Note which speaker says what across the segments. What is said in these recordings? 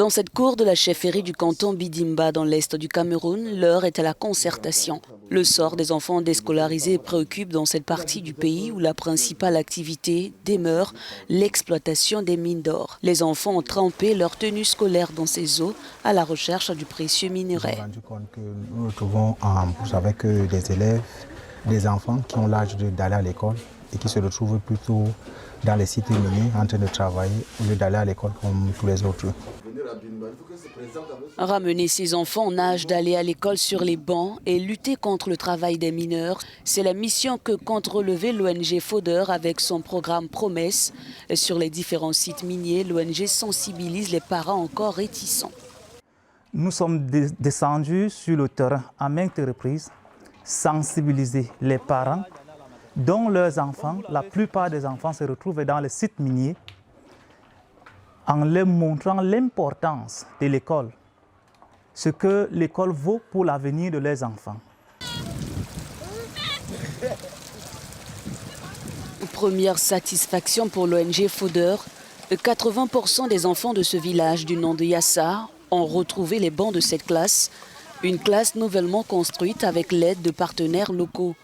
Speaker 1: Dans cette cour de la chefferie du canton Bidimba dans l'est du Cameroun, l'heure est à la concertation. Le sort des enfants déscolarisés préoccupe dans cette partie du pays où la principale activité demeure l'exploitation des mines d'or. Les enfants ont trempé leur tenue scolaire dans ces eaux à la recherche du précieux minerai.
Speaker 2: Nous nous sommes rendus compte que nous nous trouvons en bouche avec des élèves, des enfants qui ont l'âge d'aller à l'école et qui se retrouvent plutôt dans les sites miniers en train de travailler au lieu d'aller à l'école comme tous les autres.
Speaker 1: Ramener ces enfants en âge d'aller à l'école sur les bancs et lutter contre le travail des mineurs, c'est la mission que compte relever l'ONG FODER avec son programme Promesse. Sur les différents sites miniers, l'ONG sensibilise les parents encore réticents.
Speaker 3: Nous sommes descendus sur le terrain à maintes reprises, sensibiliser les parents dont leurs enfants, la plupart des enfants se retrouvent dans les sites miniers, en leur montrant l'importance de l'école, ce que l'école vaut pour l'avenir de leurs enfants.
Speaker 1: Première satisfaction pour l'ONG FODER, 80% des enfants de ce village du nom de Yassa ont retrouvé les bancs de cette classe, une classe nouvellement construite avec l'aide de partenaires locaux.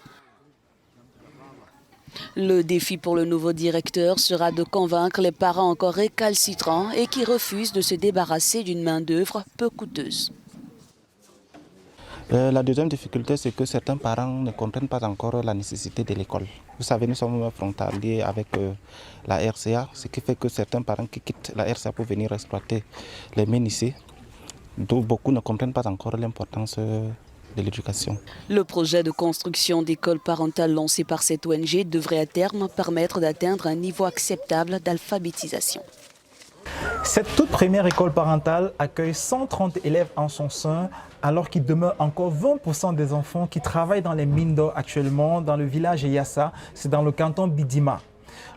Speaker 1: Le défi pour le nouveau directeur sera de convaincre les parents encore récalcitrants et qui refusent de se débarrasser d'une main-d'œuvre peu coûteuse.
Speaker 4: La deuxième difficulté, c'est que certains parents ne comprennent pas encore la nécessité de l'école. Vous savez, nous sommes frontaliers avec la RCA, ce qui fait que certains parents qui quittent la RCA pour venir exploiter les mines ici, dont beaucoup ne comprennent pas encore l'importance de l'éducation.
Speaker 1: Le projet de construction d'écoles parentales lancé par cette ONG devrait à terme permettre d'atteindre un niveau acceptable d'alphabétisation.
Speaker 3: Cette toute première école parentale accueille 130 élèves en son sein, alors qu'il demeure encore 20% des enfants qui travaillent dans les mines d'or actuellement dans le village Yassa, c'est dans le canton Bidima.